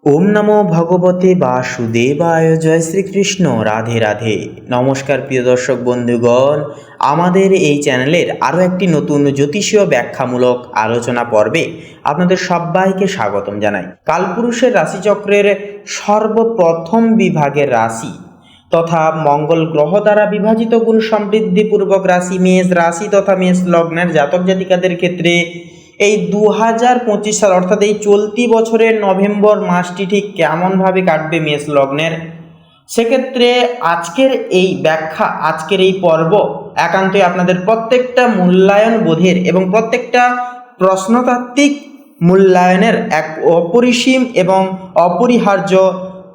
ওম নমো ভগবতে বাসুদেবায়। জয় শ্রীকৃষ্ণ। রাধে রাধে। নমস্কার প্রিয় দর্শক বন্ধুগণ, আমাদের এই চ্যানেলের আরও একটি নতুন জ্যোতিষীয় ব্যাখ্যামূলক আলোচনা পর্বে আপনাদের সবাইকে স্বাগতম জানাই। কালপুরুষের রাশিচক্রের সর্বপ্রথম বিভাগের রাশি তথা মঙ্গল গ্রহ দ্বারা বিভাজিত গুণ সমৃদ্ধিপূর্বক রাশি মেষ রাশি তথা মেষ লগ্নের জাতক জাতিকাদের ক্ষেত্রে এই 2025 সাল অর্থাৎ এই চলতি বছরের নভেম্বর মাসটি ঠিক কেমনভাবে কাটবে মেষ লগ্নের, সেক্ষেত্রে আজকের এই ব্যাখ্যা, আজকের এই পর্ব একান্তই আপনাদের প্রত্যেকটা মূল্যায়ন বোধের এবং প্রত্যেকটা প্রশ্নতাত্ত্বিক মূল্যায়নের এক অপরিসীম এবং অপরিহার্য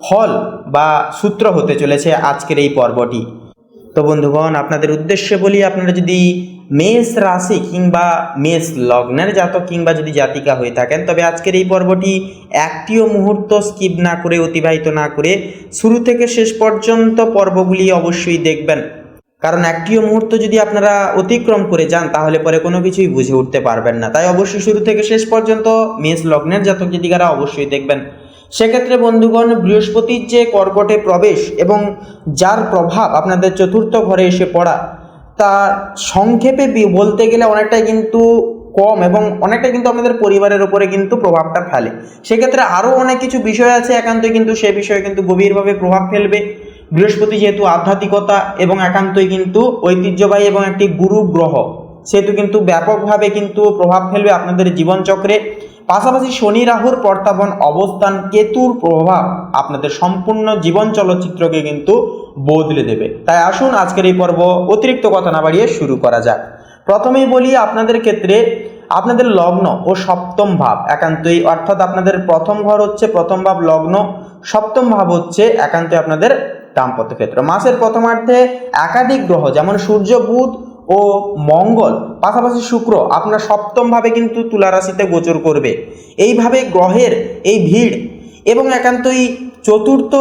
ফল বা সূত্র হতে চলেছে আজকের এই পর্বটি। তো বন্ধুগণ, আপনাদের উদ্দেশ্যে বলি, আপনারা যদি মেষ রাশি কিংবা মেষ লগ্নের জাতক কিংবা যদি জাতিকা হয়ে থাকেন, তবে আজকের এই পর্বটি একটিও মুহূর্ত স্কিপ না করে, অতিবাহিত না করে শুরু থেকে শেষ পর্যন্ত পর্বগুলি অবশ্যই দেখবেন। কারণ একটিও মুহূর্ত যদি আপনারা অতিক্রম করে যান তাহলে পরে কোনো কিছুই বুঝে উঠতে পারবেন না। তাই অবশ্যই শুরু থেকে শেষ পর্যন্ত মেষ লগ্নের জাতক জাতিকারা অবশ্যই দেখবেন। সেক্ষেত্রে বন্ধুগণ, বৃহস্পতির যে কর্কটে প্রবেশ এবং যার প্রভাব আপনাদের চতুর্থ ঘরে এসে পড়া, তা সংক্ষেপে বলতে গেলে অনেকটাই কিন্তু কম এবং অনেকটা কিন্তু আমাদের পরিবারের উপরে কিন্তু প্রভাবটা ফেলে। সেক্ষেত্রে আরও অনেক কিছু বিষয় আছে একান্তই কিন্তু সে বিষয়ে কিন্তু গভীরভাবে প্রভাব ফেলবে। বৃহস্পতি যেহেতু আধ্যাত্মিকতা এবং একান্তই কিন্তু ঐতিহ্যবাহী এবং একটি গুরু গ্রহ, সেহেতু কিন্তু ব্যাপকভাবে কিন্তু প্রভাব ফেলবে আপনাদের জীবনচক্রে। পাশাপাশি শনি রাহুর প্রত্যাবন অবস্থান, কেতুর প্রভাব আপনাদের সম্পূর্ণ জীবন চলচ্চিত্রকে কিন্তু বদলে দেবে। তাই আসুন আজকের এই পর্ব অতিরিক্ত কথা না বাড়িয়ে শুরু করা যাক। প্রথমেই বলি, আপনাদের ক্ষেত্রে আপনাদের লগ্ন ও সপ্তম ভাব একান্তই, অর্থাৎ আপনাদের প্রথম ঘর হচ্ছে প্রথম ভাব লগ্ন, সপ্তম ভাব হচ্ছে একান্তই আপনাদের দাম্পত্য ক্ষেত্র। মাসের প্রথমার্ধে একাধিক গ্রহ যেমন সূর্য, বুধ ও মঙ্গল, পাশাপাশি শুক্র আপনার সপ্তম ভাবে কিন্তু তুলা রাশিতে গোচর করবে। এইভাবে গ্রহের এই ভিড় এবং একান্তই চতুর্থ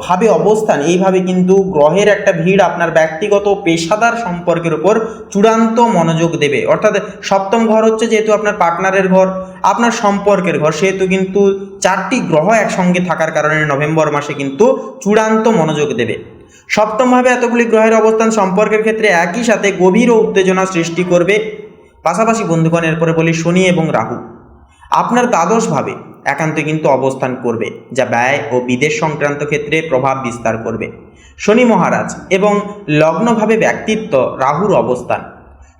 ভাবে অবস্থান, এইভাবে কিন্তু গ্রহের একটা ভিড় আপনার ব্যক্তিগত পেশাদার সম্পর্কের উপর চূড়ান্ত মনোযোগ দেবে। অর্থাৎ সপ্তম ঘর হচ্ছে যেহেতু আপনার পার্টনারের ঘর, আপনার সম্পর্কের ঘর, সেহেতু কিন্তু চারটি গ্রহ একসঙ্গে থাকার কারণে নভেম্বর মাসে কিন্তু চূড়ান্ত মনোযোগ দেবে। সপ্তমভাবে এতগুলি গ্রহের অবস্থান সম্পর্কের ক্ষেত্রে একই সাথে গভীর ও উত্তেজনা সৃষ্টি করবে। পাশাপাশি বন্ধুগণ, এরপরে বলি শনি এবং রাহু আপনার দ্বাদশভাবে একান্তই কিন্তু অবস্থান করবে, যা ব্যয় ও বিদেশ সংক্রান্ত ক্ষেত্রে প্রভাব বিস্তার করবে। শনি মহারাজ এবং লগ্নভাবে ব্যক্তিত্ব রাহুর অবস্থান,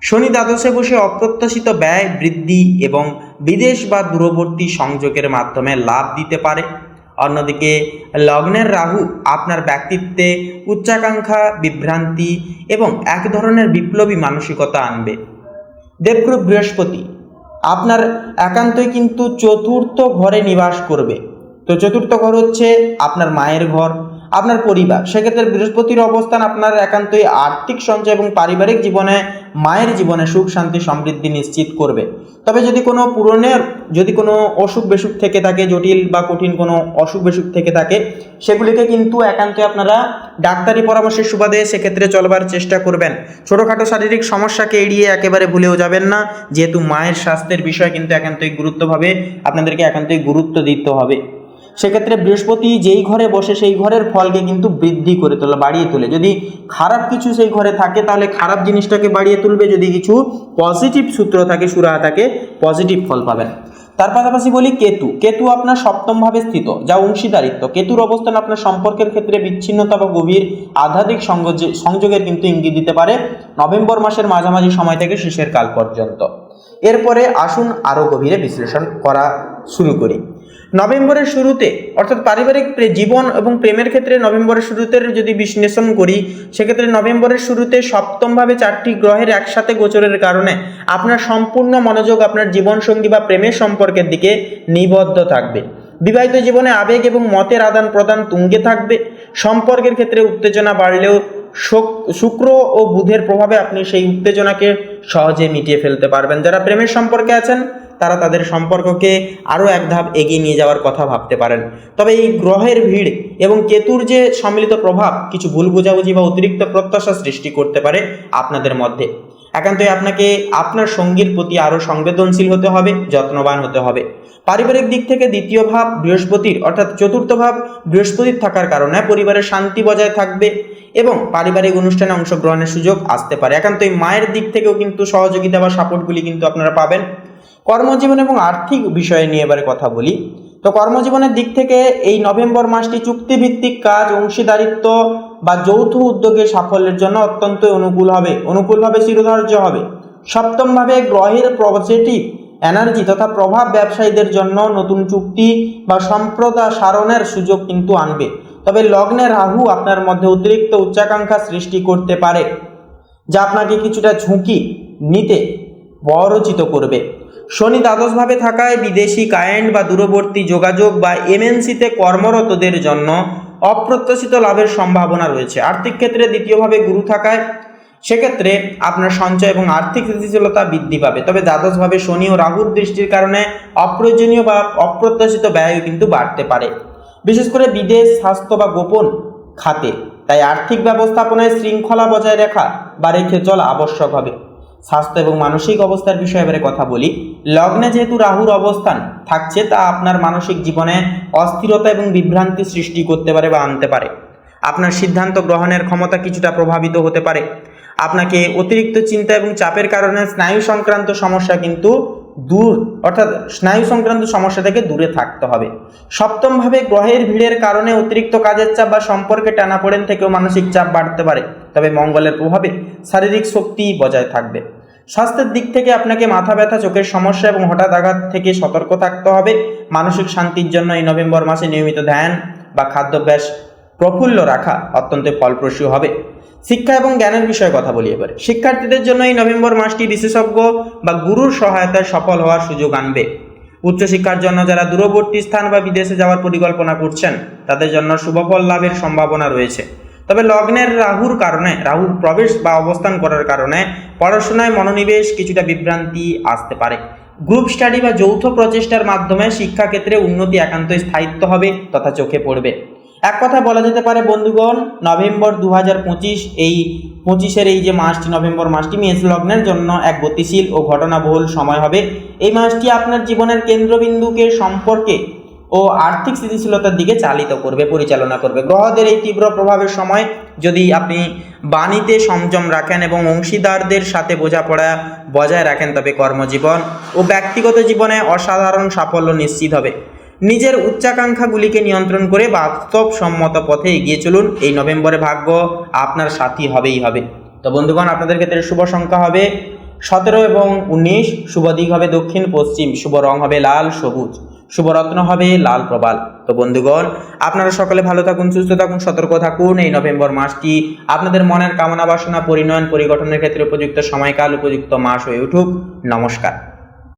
শনি দ্বাদশে বসে অপ্রত্যাশিত ব্যয় বৃদ্ধি এবং বিদেশ বা দূরবর্তী সংযোগের মাধ্যমে লাভ দিতে পারে। অন্যদিকে লগ্নের রাহু আপনার ব্যক্তিত্বে উচ্চাকাঙ্ক্ষা, বিভ্রান্তি এবং এক ধরনের বিপ্লবী মানসিকতা আনবে। দেবগুরু বৃহস্পতি আপনার একান্তই কিন্তু চতুর্থ ঘরে নিবাস করবে। তো চতুর্থ ঘর হচ্ছে আপনার মায়ের ঘর, আপনার পরিবার। সেক্ষেত্রে বৃহস্পতির অবস্থান আপনার একান্তই আর্থিক সঞ্চয় এবং পারিবারিক জীবনে, মায়ের জীবনে সুখ শান্তি সমৃদ্ধি নিশ্চিত করবে। তবে যদি কোনো অসুখ বেসুখ থেকে থাকে, জটিল বা কঠিন কোনো অসুখ বেসুখ থেকে থাকে, সেগুলিকে কিন্তু একান্তই আপনারা ডাক্তারি পরামর্শের সুবাদে সেক্ষেত্রে চলবার চেষ্টা করবেন। ছোটোখাটো শারীরিক সমস্যাকে এড়িয়ে একেবারে ভুলেও যাবেন না, যেহেতু মায়ের স্বাস্থ্যের বিষয় কিন্তু একান্তই আপনাদেরকে একান্তই গুরুত্ব দিতে হবে। সেক্ষেত্রে বৃহস্পতি যেই ঘরে বসে সেই ঘরের ফলকে কিন্তু বৃদ্ধি করে তোলে, বাড়িয়ে তোলে। যদি খারাপ কিছু সেই ঘরে থাকে তাহলে খারাপ জিনিসটাকে বাড়িয়ে তুলবে, যদি কিছু পজিটিভ সূত্র থাকে, সুরাহা থাকে, পজিটিভ ফল পাবেন। তার পাশাপাশি বলি কেতু আপনার সপ্তমভাবে স্থিত, যা অংশীদারিত্ব। কেতুর অবস্থান আপনার সম্পর্কের ক্ষেত্রে বিচ্ছিন্নতা বা গভীর আধ্যাত্মিক সংযোগের কিন্তু ইঙ্গিত দিতে পারে নভেম্বর মাসের মাঝামাঝি সময় থেকে শেষের কাল পর্যন্ত। এরপরে আসুন আরও গভীরে বিশ্লেষণ করা শুরু করি। নভেম্বরের শুরুতে, অর্থাৎ পারিবারিক জীবন এবং প্রেমের ক্ষেত্রে নভেম্বরের শুরুতে যদি বিশ্লেষণ করি, সেক্ষেত্রে নভেম্বরের শুরুতে সপ্তমভাবে চারটি গ্রহের একসাথে গোচরের কারণে আপনার সম্পূর্ণ মনোযোগ আপনার জীবনসঙ্গী বা প্রেমের সম্পর্কের দিকে নিবদ্ধ থাকবে। বিবাহিত জীবনে আবেগ এবং মতের আদান প্রদান তুঙ্গে থাকবে। সম্পর্কের ক্ষেত্রে উত্তেজনা বাড়লেও শুক্র ও বুধের প্রভাবে আপনি সেই উত্তেজনাকে সহজে মিটিয়ে ফেলতে পারবেন। যারা প্রেমের সম্পর্কে আছেন তারা তাদের সম্পর্ককে আরও এক ধাপ এগিয়ে নিয়ে যাওয়ার কথা ভাবতে পারেন। তবে এই গ্রহের ভিড় এবং কেতুর যে সম্মিলিত প্রভাব কিছু ভুল বোঝাবুঝি বা অতিরিক্ত প্রত্যাশা সৃষ্টি করতে পারে আপনাদের মধ্যে। একান্তই আপনাকে আপনার সঙ্গীর প্রতি আরও সংবেদনশীল হতে হবে, যত্নবান হতে হবে। পারিবারিক দিক থেকে দ্বিতীয় ভাব বৃহস্পতির অর্থাৎ চতুর্থ ভাব বৃহস্পতির থাকার কারণে পরিবারের শান্তি বজায় থাকবে এবং পারিবারিক অনুষ্ঠানে অংশগ্রহণের সুযোগ আসতে পারে। একান্তই মায়ের দিক থেকেও কিন্তু সহযোগিতা বা সাপোর্টগুলি কিন্তু আপনারা পাবেন। কর্মজীবন এবং আর্থিক বিষয় নিয়ে এবারে কথা বলি। তো কর্মজীবনের দিক থেকে এই নভেম্বর মাসটি চুক্তিভিত্তিক কাজ, অংশীদারিত্ব বা যৌথ উদ্যোগে সাফল্যের জন্য অত্যন্ত অনুকূলভাবে শিরোধার্য হবে। সপ্তমভাবে গ্রহের পজিটিভ এনার্জি তথা প্রভাব ব্যবসায়ীদের জন্য নতুন চুক্তি বা সম্প্রসারণের সুযোগ কিন্তু আনবে। তবে লগ্নে রাহু আপনার মধ্যে অতিরিক্ত উচ্চাকাঙ্ক্ষা সৃষ্টি করতে পারে, যা আপনাকে কিছুটা ঝুঁকি নিতে প্ররোচিত করবে। শনি দ্বাদশভাবে থাকায় বিদেশি ক্লায়েন্ট বা দূরবর্তী যোগাযোগ বা এমএনসিতে কর্মরতদের জন্য অপ্রত্যাশিত লাভের সম্ভাবনা রয়েছে। আর্থিক ক্ষেত্রে দ্বিতীয়ভাবে গুরু থাকায় সেক্ষেত্রে আপনার সঞ্চয় এবং আর্থিক স্থিতিশীলতা বৃদ্ধি পাবে। তবে দ্বাদশভাবে শনি ও রাহুর দৃষ্টির কারণে অপ্রয়োজনীয় বা অপ্রত্যাশিত ব্যয় কিন্তু বাড়তে পারে, বিশেষ করে বিদেশ, স্বাস্থ্য বা গোপন খাতে। তাই আর্থিক ব্যবস্থাপনায় শৃঙ্খলা বজায় রেখে চলা আবশ্যক হবে। স্বাস্থ্য এবং মানসিক অবস্থার বিষয়ে এবারে কথা বলি। লগ্নে যেহেতু রাহুর অবস্থান থাকছে, তা আপনার মানসিক জীবনে অস্থিরতা এবং বিভ্রান্তি সৃষ্টি করতে পারে বা আনতে পারে। আপনার সিদ্ধান্ত গ্রহণের ক্ষমতা কিছুটা প্রভাবিত হতে পারে। আপনাকে অতিরিক্ত চিন্তা এবং চাপের কারণে স্নায়ু সংক্রান্ত সমস্যা থেকে দূরে থাকতে হবে। সপ্তমভাবে গ্রহের ভিড়ের কারণে অতিরিক্ত কাজের চাপ বা সম্পর্কে টানাপোড়েন থেকেও মানসিক চাপ বাড়তে পারে। তবে মঙ্গলের প্রভাবে শারীরিক শক্তি বজায় থাকবে। স্বাস্থ্যের দিক থেকে আপনাকে মাথা ব্যথা, চোখের সমস্যা এবং হঠাৎ আঘাত থেকে সতর্ক থাকতে হবে। মানসিক শান্তির জন্য এই নভেম্বর মাসে নিয়মিত ধ্যান বা খাদ্যাভ্যাস প্রফুল্ল রাখা অত্যন্ত ফলপ্রসূ হবে। শিক্ষা এবং জ্ঞানের বিষয়ে কথা বলি এবারে। শিক্ষার্থীদের জন্য এই নভেম্বর মাসটি বিশেষজ্ঞ বা গুরুর সহায়তায় সফল হওয়ার সুযোগ আনবে। উচ্চশিক্ষার জন্য যারা দূরবর্তী স্থান বা বিদেশে যাওয়ার পরিকল্পনা করছেন, তাদের জন্য শুভফল লাভের সম্ভাবনা রয়েছে। তবে লগ্নের রাহুর প্রবেশ বা অবস্থান করার কারণে পড়াশোনায় মনোনিবেশ কিছুটা বিভ্রান্তি আসতে পারে। গ্রুপ স্টাডি বা যৌথ প্রচেষ্টার মাধ্যমে শিক্ষাক্ষেত্রে উন্নতি একান্তই স্থায়িত্ব হবে তথা চোখে পড়বে। এক কথা বলা যেতে পারে বন্ধুগণ, নভেম্বর 2025 এই 25-এর এই যে মাসটি, নভেম্বর মাসটি মেষ লগ্নের জন্য এক গতিশীল ও ঘটনাবহুল সময় হবে। এই মাসটি আপনার জীবনের কেন্দ্রবিন্দুকে সম্পর্কে ও আর্থিক স্থিতিশীলতার দিকে পরিচালনা করবে। গ্রহদের এই তীব্র প্রভাবের সময় যদি আপনি বাণীতে সংযম রাখেন এবং অংশীদারদের সাথে বোঝাপড়া বজায় রাখেন, তবে কর্মজীবন ও ব্যক্তিগত জীবনে অসাধারণ সাফল্য নিশ্চিত হবে। নিজের উচ্চাকাঙ্ক্ষাগুলিকে নিয়ন্ত্রণ করে বাস্তবসম্মত পথে এগিয়ে চলুন। এই নভেম্বরে ভাগ্য আপনার সাথী হবে। তো বন্ধুগণ, আপনাদের ক্ষেত্রে শুভ সংখ্যা হবে 17 এবং 19, শুভ দিক হবে দক্ষিণ পশ্চিম, শুভ রং হবে লাল সবুজ, শুভ রত্ন হবে লাল প্রবাল। তো বন্ধুগণ, আপনারা সকলে ভালো থাকুন, সুস্থ থাকুন, সতর্ক থাকুন। এই নভেম্বর মাসটি আপনাদের মনের কামনা বাসনা পরিণয়ন পরিগঠনের ক্ষেত্রে উপযুক্ত সময়কাল, উপযুক্ত মাস হয়ে উঠুক। নমস্কার।